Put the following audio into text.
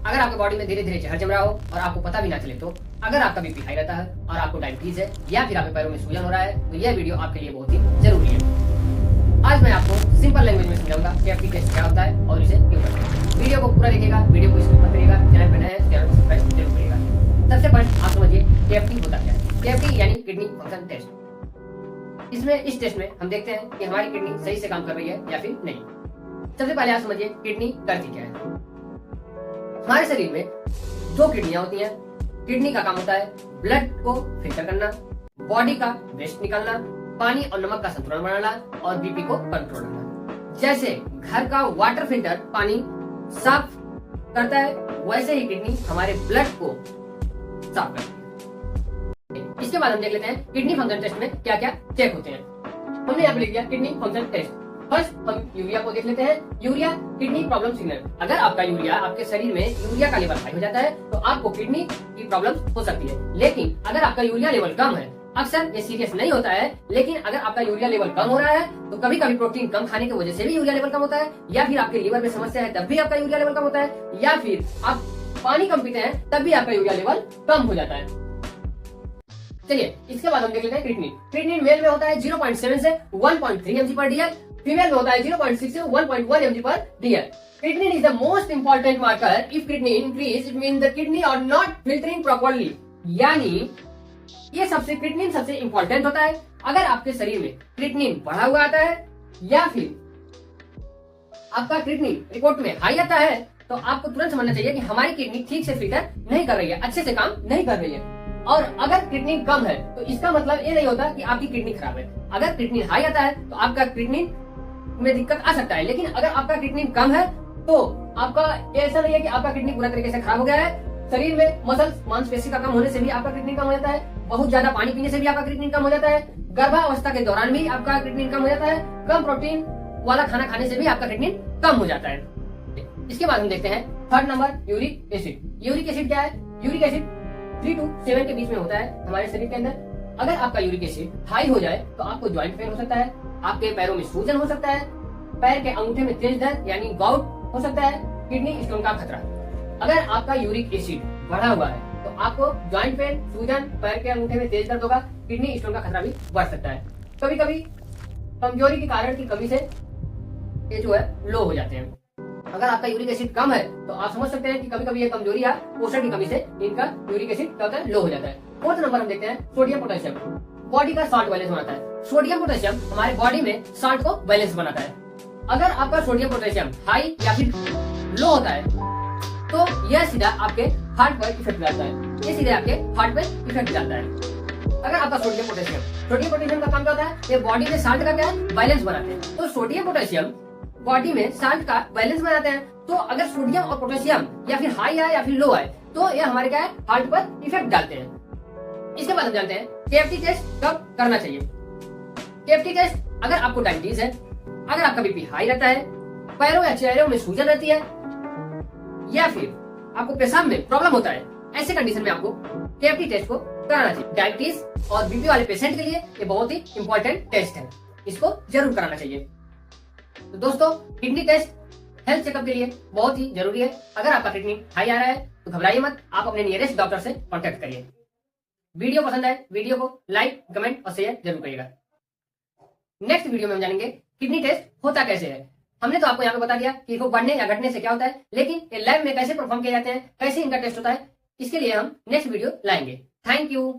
अगर आपके बॉडी में धीरे धीरे जहर जम रहा हो और आपको पता भी ना चले तो, अगर आपका बीपी हाई रहता है और आपको डायबिटीज है या फिर आपके पैरों में सूजन हो रहा है तो यह वीडियो आपके लिए बहुत ही जरूरी है। आज मैं आपको सिंपल लैंग्वेज में समझाऊंगा कि आपकी टेस्ट क्या होता है और इसे क्यों करते हैं। वीडियो को पूरा देखिएगा, वीडियो को स्किप मत करिएगा, चैनल पर नए हैं चैनल को सब्सक्राइब जरूर करिएगा। सबसे पहले आप समझिए केएफटी होता क्या है। केएफटी यानी किडनी फंक्शन टेस्ट। इस टेस्ट में हम देखते हैं कि हमारी किडनी सही से काम कर रही है या फिर नहीं। सबसे पहले आप समझिए किडनी करती क्या है। हमारे शरीर में दो किडनियां होती हैं। किडनी का काम होता है ब्लड को फिल्टर करना, बॉडी का वेस्ट निकालना, पानी और नमक का संतुलन बनाना और बीपी को कंट्रोल करना। जैसे घर का वाटर फिल्टर पानी साफ करता है, वैसे ही किडनी हमारे ब्लड को साफ करती है। इसके बाद हम देख लेते हैं किडनी फंक्शन टेस्ट में क्या क्या चेक होते हैं। हमने यहाँ पे लिख दिया किडनी फंक्शन टेस्ट। फर्स्ट हम यूरिया को देख लेते हैं। Urea kidney problem signal. अगर आपका यूरिया, आपके शरीर में यूरिया का लेवल हाई हो जाता है तो आपको किडनी की प्रॉब्लम हो सकती है। लेकिन अगर आपका यूरिया लेवल कम है, अक्सर ये सीरियस नहीं होता है, लेकिन अगर आपका यूरिया लेवल कम हो रहा है तो कभी कभी प्रोटीन कम खाने की वजह से भी यूरिया लेवल कम होता है, या फिर आपके लीवर में समस्या है तब भी आपका यूरिया लेवल कम होता है, या फिर आप पानी कम पीते हैं तब भी आपका यूरिया लेवल कम हो जाता है। चलिए इसके बाद हम देख लेते हैं क्रिएटिनिन। क्रिएटिनिन मेल में होता है 0.7 से 1.3 mg पर डीएल, फीमेल में होता है 0.6 से 1.1 mg per DL. Creatinine is the most important marker. If creatinine increase it mean the kidney are not filtering properly. यानी ये क्रिएटिनिन सबसे इंपॉर्टेंट होता है। अगर आपके शरीर में क्रिएटिनिन बढ़ा हुआ आता है या फिर आपका क्रिएटिनिन रिपोर्ट में हाई आता है तो आपको तुरंत समझना चाहिए कि हमारी किडनी ठीक से फिल्टर नहीं कर रही है, अच्छे से काम नहीं कर रही है। और अगर क्रिएटिनिन कम है तो इसका मतलब ये नहीं होता कि आपकी किडनी खराब है। अगर क्रिएटिनिन हाई आता है तो आपका क्रिएटिनिन में दिक्कत आ सकता है, लेकिन अगर आपका क्रिएटिनिन कम है तो आपका ऐसा नहीं है कि आपका किडनी पूरा तरीके से खराब हो गया है। शरीर में मसल्स, मांसपेशी का कम होने से भी आपका क्रिएटिनिन कम हो जाता है। बहुत ज्यादा पानी पीने से भी आपका क्रिएटिनिन कम हो जाता है। गर्भावस्था के दौरान भी आपका क्रिएटिनिन कम हो जाता है। कम प्रोटीन वाला खाना खाने से भी आपका क्रिएटिनिन कम हो जाता है। इसके बाद हम देखते हैं third number uric acid. Uric acid क्या है? यूरिक एसिड 3 to 7 के बीच में होता है हमारे शरीर के अंदर। अगर आपका यूरिक एसिड हाई हो जाए तो आपको ज्वाइंट पेन हो सकता है, आपके पैरों में सूजन हो सकता है, पैर के अंगूठे में तेज दर्द यानी गाउट हो सकता है, किडनी स्टोन का खतरा। अगर आपका यूरिक एसिड बढ़ा हुआ है तो आपको ज्वाइंट पेन, सूजन, पैर के अंगूठे में तेज दर्द होगा, किडनी स्टोन का खतरा भी बढ़ सकता है। कभी कभी कमजोरी के कारण की कमी से ये जो है लो हो जाते हैं। अगर आपका यूरिक एसिड कम है तो आप समझ सकते हैं कि कभी कभी ये कमजोरी या पोषण की कमी से इनका यूरिक एसिड क्या होता है, लो हो जाता है। फोर्थ नंबर हम देखते हैं सोडियम पोटेशियम। बॉडी का सॉल्ट बैलेंस बनाता है। सोडियम पोटेशियम हमारे बॉडी में सॉल्ट को बैलेंस बनाता है। अगर आपका सोडियम पोटेशियम हाई या फिर लो होता है तो यह सीधा आपके हार्ट पर इफेक्ट डालता है। ये सीधे आपके हार्ट पर इफेक्ट डालता है। अगर आपका सोडियम पोटेशियम का काम क्या होता है? ये बॉडी में सॉल्ट का क्या है, बैलेंस बनाते हैं। तो सोडियम पोटेशियम बॉडी में सॉल्ट का बैलेंस बनाते हैं। तो अगर सोडियम और पोटेशियम या फिर हाई आए या फिर लो आए तो ये हमारे क्या है, हार्ट पर इफेक्ट डालते हैं। इसके बाद हम जानते हैं केएफटी टेस्ट कब करना चाहिए। केएफटी टेस्ट अगर आपको डायबिटीज है, अगर आपका बीपी हाई रहता है, पैरों या चेहरों में सूजन रहती है, या फिर आपको पेशाब में प्रॉब्लम होता है, ऐसे कंडीशन में आपको केएफटी टेस्ट को कराना चाहिए। डायबिटीज और बीपी वाले पेशेंट के लिए ये बहुत ही इंपॉर्टेंट टेस्ट है, इसको जरूर कराना चाहिए। तो दोस्तों किडनी टेस्ट हेल्थ चेकअप के लिए बहुत ही जरूरी है। अगर आपका किडनी हाई आ रहा है तो घबराइए मत, आप अपने नियरेस्ट डॉक्टर से कांटेक्ट करिए। वीडियो पसंद आए वीडियो को लाइक, कमेंट और शेयर जरूर करिएगा। नेक्स्ट वीडियो में हम जानेंगे किडनी टेस्ट होता कैसे है। हमने तो आपको यहाँ पे बता दिया कि इसको बढ़ने या घटने से क्या होता है, लेकिन ये लैब में कैसे परफॉर्म किए जाते हैं, कैसे इनका टेस्ट होता है, इसके लिए हम नेक्स्ट वीडियो लाएंगे। Thank you.